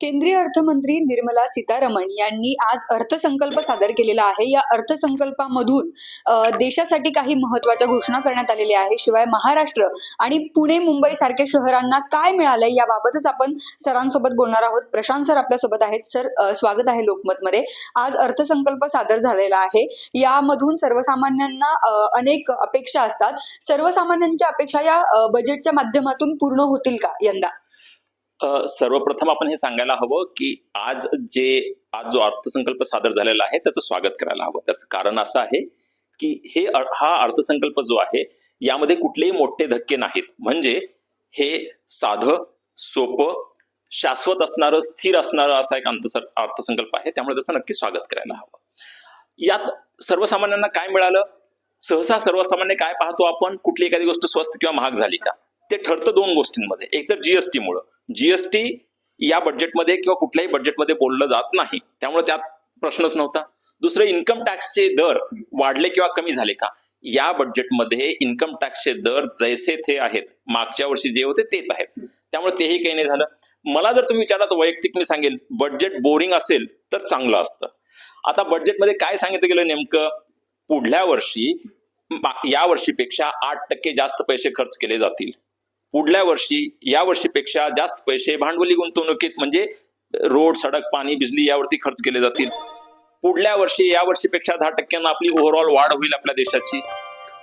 केंद्रीय अर्थमंत्री निर्मला सीतारमण यांनी आज अर्थसंकल्प सादर केलेला आहे. या अर्थसंकल्पामधून देशासाठी काही महत्त्वाच्या घोषणा करण्यात आलेल्या आहे. शिवाय महाराष्ट्र आणि पुणे मुंबई सारख्या शहरांना काय मिळालंय याबाबतच आपण सरांसोबत बोलणार आहोत. प्रशांत सर आपल्यासोबत आहेत. सर, स्वागत आहे लोकमतमध्ये. आज अर्थसंकल्प सादर झालेला आहे. यामधून सर्वसामान्यांना अनेक अपेक्षा असतात. सर्वसामान्यांच्या अपेक्षा या बजेटच्या माध्यमातून पूर्ण होतील का यंदा? सर्वप्रथम आपण हे सांगायला हवं की आज जो अर्थसंकल्प सादर झालेला आहे त्याचं स्वागत करायला हवं. त्याचं कारण असं आहे की हा अर्थसंकल्प जो आहे यामध्ये कुठलेही मोठे धक्के नाहीत. म्हणजे हे साधं, सोपं, शाश्वत असणारं, स्थिर असणारं असा एक अर्थसंकल्प आहे. त्यामुळे त्याचं नक्की स्वागत करायला हवं. यात सर्वसामान्यांना काय मिळालं? सहसा सर्वसामान्य काय पाहतो आपण? कुठली एखादी गोष्ट स्वस्त किंवा महाग झाली का ते ठरतं दोन गोष्टींमध्ये. एक तर जीएसटी मुळे. जीएसटी या बजेटमध्ये किंवा कुठल्याही बजेटमध्ये बोललं जात नाही, त्यामुळे त्यात प्रश्नच नव्हता. दुसरं, इन्कम टॅक्सचे दर वाढले किंवा कमी झाले का? या बजेटमध्ये इन्कम टॅक्सचे दर जैसे थे आहेत, मागच्या वर्षी जे होते तेच आहेत. त्यामुळे तेही काही नाही झालं. मला जर तुम्ही विचारला तर वैयक्तिक मी सांगेल, बजेट बोरिंग असेल तर चांगलं असतं. आता बजेटमध्ये काय सांगितलं गेलं नेमकं? पुढल्या वर्षी या वर्षीपेक्षा 8% जास्त पैसे खर्च केले जातील. पुढल्या वर्षी या वर्षीपेक्षा जास्त पैसे भांडवली गुंतवणुकीत म्हणजे रोड, सडक, पाणी, बिजली यावरती खर्च केले जातील. पुढल्या वर्षी या वर्षीपेक्षा 10% आपली ओव्हरऑल वाढ होईल आपल्या देशाची.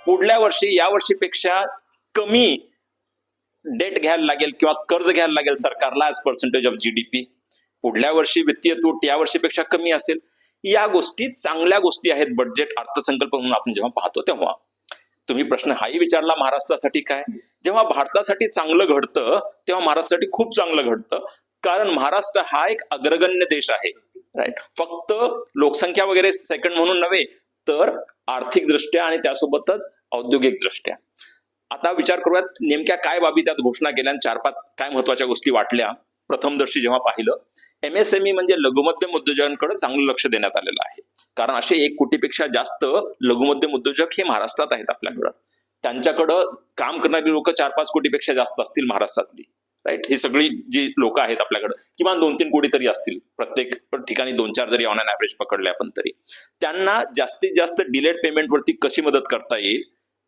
पुढल्या वर्षी या वर्षीपेक्षा कमी डेट घ्यायला लागेल किंवा कर्ज घ्यायला लागेल सरकारला ऍज पर्सेंटेज ऑफ जीडीपी. पुढल्या वर्षी वित्तीय तूट या वर्षीपेक्षा कमी असेल. या गोष्टी चांगल्या गोष्टी आहेत बजेट अर्थसंकल्प म्हणून आपण जेव्हा पाहतो तेव्हा. तुम्ही प्रश्न हाही विचारला, महाराष्ट्रासाठी काय? जेव्हा भारतासाठी चांगलं घडतं तेव्हा महाराष्ट्रासाठी खूप चांगलं घडतं. कारण महाराष्ट्र हा एक अग्रगण्य देश आहे, राईट? फक्त लोकसंख्या वगैरे सेकंड म्हणून नव्हे तर आर्थिक दृष्ट्या आणि त्यासोबतच औद्योगिक दृष्ट्या. आता विचार करूयात नेमक्या काय बाबी त्यात घोषणा केल्या, 4-5 काय महत्वाच्या गोष्टी वाटल्या. प्रथमदर्शी जेव्हा पाहिलं, एमएसएमई म्हणजे लघुमध्यम उद्योजकांकडे चांगलं लक्ष देण्यात आलेलं आहे. कारण असे 1 कोटीपेक्षा जास्त लघुमध्यम उद्योजक हे महाराष्ट्रात आहेत आपल्याकडं. त्यांच्याकडं काम करणारी लोक 4-5 कोटीपेक्षा जास्त असतील महाराष्ट्रातली, राईट? ही सगळी जी लोक आहेत आपल्याकडं किमान 2-3 कोटी तरी असतील. प्रत्येक ठिकाणी 2-4 जरी ऑन अन ऍव्हरेज पकडले आपण तरी. त्यांना जास्तीत जास्त डिलेड पेमेंटवरती कशी मदत करता येईल,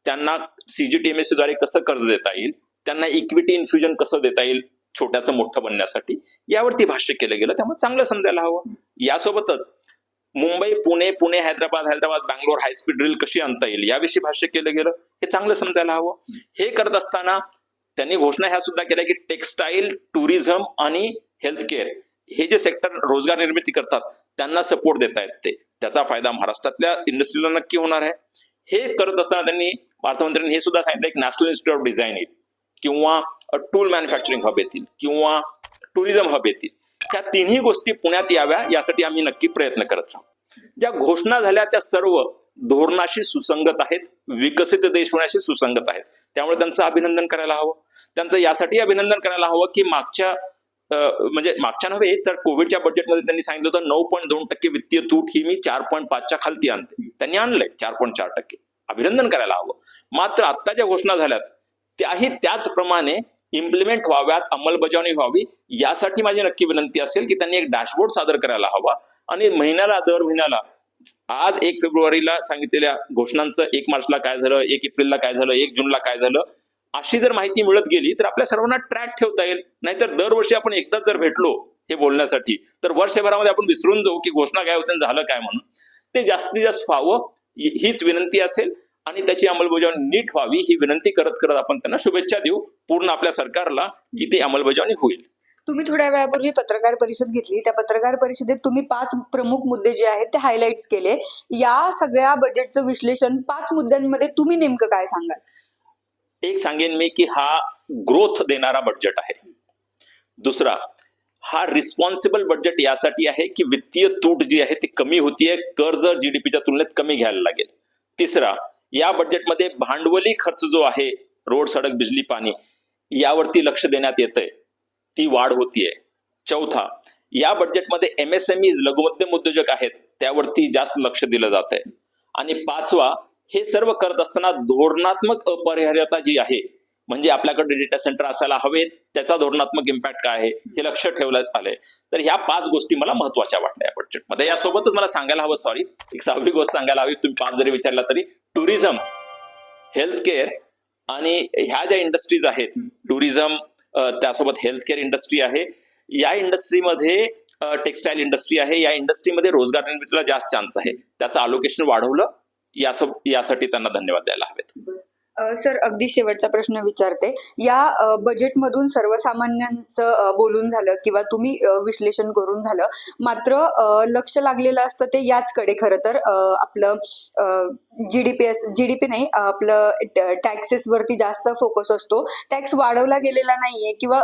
त्यांना सीजीटीएमएससी द्वारे कसं कर्ज देता येईल, त्यांना इक्विटी इन्फ्युजन कसं देता येईल छोट्याचं मोठं बनण्यासाठी, यावरती भाष्य केलं गेलं. त्यामुळे चांगलं समजायला हवं. यासोबतच मुंबई पुणे हैदराबाद बँगलोर हायस्पीड रेल कशी आणता येईल याविषयी भाष्य केलं गेलं. हे चांगलं समजायला हवं. हे करत असताना त्यांनी घोषणा ह्या सुद्धा केल्या की टेक्सटाईल, टुरिझम आणि हेल्थकेअर हे जे सेक्टर रोजगार निर्मिती करतात त्यांना सपोर्ट देतायत ते. त्याचा फायदा महाराष्ट्रातल्या इंडस्ट्रीला नक्की होणार आहे. हे करत असताना त्यांनी अर्थमंत्र्यांनी हे सुद्धा सांगितलं एक नॅशनल इन्स्टिट्यूट ऑफ डिझाईन येईल किंवा टूल मॅन्युफॅक्चरिंग हब येतील किंवा टुरिझम हब येतील. ह्या तिन्ही गोष्टी पुण्यात याव्या यासाठी आम्ही नक्की प्रयत्न करत राहू. ज्या घोषणा झाल्या त्या सर्व धोरणाशी सुसंगत आहेत, विकसित देश होण्याशी सुसंगत आहेत. त्यामुळे त्यांचं अभिनंदन करायला हवं. त्यांचं यासाठी अभिनंदन करायला हवं की मागच्या नव्हे तर कोविडच्या बजेटमध्ये त्यांनी सांगितलं होतं 9.2% वित्तीय तूट ही मी 4.5च्या खालती आणते. त्यांनी आणलंय 4.4%. अभिनंदन करायला हवं. मात्र आता ज्या घोषणा झाल्यात त्याही त्याचप्रमाणे इम्प्लिमेंट व्हाव्यात, अंमलबजावणी व्हावी यासाठी माझी नक्की विनंती असेल की त्यांनी एक डॅशबोर्ड सादर करायला हवा आणि दर महिन्याला आज 1 फेब्रुवारीला सांगितलेल्या घोषणांचं 1 मार्चला काय झालं, 1 एप्रिलला काय झालं, 1 जूनला काय झालं, अशी जर माहिती मिळत गेली तर आपल्या सर्वांना ट्रॅक ठेवता येईल. नाहीतर दरवर्षी आपण एकदाच जर भेटलो हे बोलण्यासाठी तर वर्षभरामध्ये आपण विसरून जाऊ की घोषणा काय होते झालं काय म्हणून. ते जास्तीत जास्त व्हावं हीच विनंती असेल आणि त्याची अंमलबजावणी नीट व्हावी ही विनंती करत करत आपण त्यांना शुभेच्छा देऊ पूर्ण आपल्या सरकारला की ती अंमलबजावणी होईल. तुम्ही थोड्या वेळापूर्वी पत्रकार परिषद घेतली. त्या पत्रकार परिषदेत तुम्ही 5 प्रमुख मुद्दे जे आहेत ते हायलाइट्स केले. या सगळ्या बजेटचं विश्लेषण 5 मुद्द्यांमध्ये तुम्ही नेमकं काय सांगाल? एक सांगेन मी की हा ग्रोथ देणारा बजेट आहे. दुसरा, हा रिस्पॉन्सिबल बजेट यासाठी आहे की वित्तीय तूट जी आहे ती कमी होतीये, कर्ज जीडीपीच्या तुलनेत कमी घ्यायला लागेल. तिसरा, या बजेटमध्ये भांडवली खर्च जो आहे रोड, सडक, बिजली, पाणी यावरती लक्ष देण्यात येतंय, ती वाढ होतीये. चौथा, या बजेटमध्ये एमएसएमई लघुमध्यम उद्योजक आहेत त्यावरती जास्त लक्ष दिलं जात आहे. आणि 5वा, हे सर्व करत असताना धोरणात्मक अपरिहार्यता जी आहे म्हणजे आपल्याकडे डेटा सेंटर असायला हवेत, त्याचा धोरणात्मक इम्पॅक्ट काय आहे हे लक्ष ठेवण्यात आलंय. तर ह्या 5 गोष्टी मला महत्वाच्या वाटल्या या बजेटमध्ये. यासोबतच मला सांगायला हवं, सॉरी, एक 6वी गोष्ट सांगायला हवी, तुम्ही 5 जरी विचारला तरी, टुरिझम, हेल्थ केअर आणि ह्या ज्या इंडस्ट्रीज आहेत, टुरिझम त्यासोबत हेल्थ केअर इंडस्ट्री आहे, या इंडस्ट्रीमध्ये टेक्सटाईल इंडस्ट्री आहे, या इंडस्ट्रीमध्ये रोजगार निर्मितीला जास्त चान्स आहे, त्याचं अलोकेशन वाढवलं, यासाठी त्यांना धन्यवाद द्यायला हवेत. सर, अगदी शेवटचा प्रश्न विचारते. या बजेटमधून सर्वसामान्यांचं बोलून झालं किंवा तुम्ही विश्लेषण करून झालं, मात्र लक्ष लागलेलं असतं ते याचकडे. खरं तर आपलं जीडीपी नाही, आपलं टॅक्सेस वरती जास्त फोकस असतो. टॅक्स वाढवला गेलेला नाहीये किंवा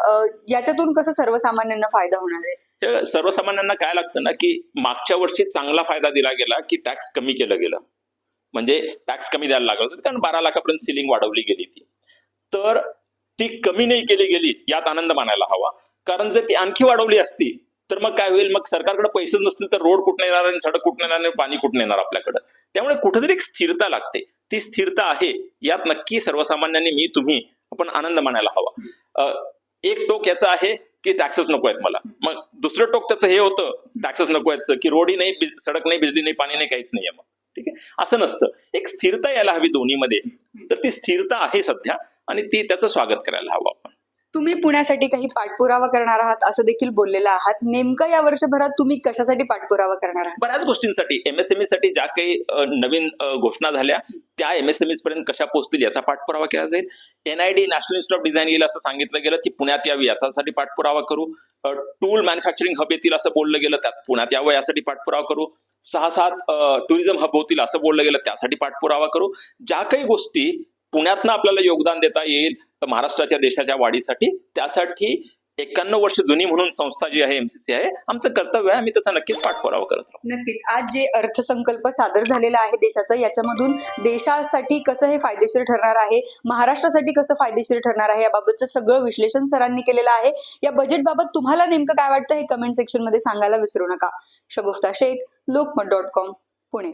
याच्यातून कसं सर्वसामान्यांना फायदा होणार आहे? सर्वसामान्यांना काय लागतं ना, की मागच्या वर्षी चांगला फायदा दिला गेला की टॅक्स कमी केलं गेलं, म्हणजे टॅक्स कमी द्यायला लागलं होतं, कारण 12 लाखापर्यंत सिलिंग वाढवली गेली ती. तर ती कमी नाही केली गेली यात आनंद मानायला हवा, कारण जर ती आणखी वाढवली असती तर मग काय होईल, मग सरकारकडे पैसेच नसतील तर रोड कुठून येणार आणि सडक कुठून येणार आणि पाणी कुठून येणार आपल्याकडे. त्यामुळे कुठेतरी एक स्थिरता लागते, ती स्थिरता आहे, यात नक्की सर्वसामान्यांनी तुम्ही आपण आनंद मानायला हवा. एक टोक याचं आहे की टॅक्सेस नको आहेत मला, मग दुसरं टोक त्याचं हे होतं टॅक्सेस नको आहेत की रोडही नाही, सडक नाही, बिजली नाही, पाणी नाही, काहीच नाहीये. मग ठीक आहे, असं नसतं, एक स्थिरता यायला हवी दोन्हीमध्ये. तर ती स्थिरता आहे सध्या आणि त्याचं स्वागत करायला हवं आपण. तुम्ही पुण्यासाठी काही पाठपुरावा करणार आहात असं देखील बोललेलं आहात. नेमकं या वर्षभरात तुम्ही कशासाठी पाठपुरावा करणार आहात? बऱ्याच गोष्टींसाठी, एमएसएमई साठी ज्या काही नवीन घोषणा झाल्या त्या एमएसएमई पर्यंत कशा पोहोचतील याचा पाठपुरावा केला जाईल. NID, national institute of design येईल असं सांगितलं गेलं, ती पुण्यात यावी याच्यासाठी पाठपुरावा करू. टूल मॅन्युफॅक्चरिंग हब येतील असं बोललं गेलं, त्यात पुण्यात यावं यासाठी पाठपुरावा करू. 6-7 टुरिझम हब होतील असं बोललं गेलं, त्यासाठी पाठपुरावा करू. ज्या काही गोष्टी पुण्यातनं आपल्याला योगदान देता येईल महाराष्ट्राच्या देशाच्या वाढीसाठी, त्यासाठी 91 वर्ष जुनी म्हणून संस्था जी आहे, MCC आहे, आमचं कर्तव्य आहे, आम्ही त्याचा नक्कीच पाठपुरावा करत राहू. नक्कीच. आज जे अर्थसंकल्प सादर झालेला आहे देशाचा, याच्यामधून देशासाठी कसं हे फायदेशीर ठरणार आहे, महाराष्ट्रासाठी कसं फायदेशीर ठरणार आहे, याबाबतचं सगळं विश्लेषण सरांनी केलेलं आहे. या बजेटबाबत तुम्हाला नेमकं काय वाटतं हे कमेंट सेक्शन मध्ये सांगायला विसरू नका. शगुफ्ता शेख, लोकमत.com, पुणे.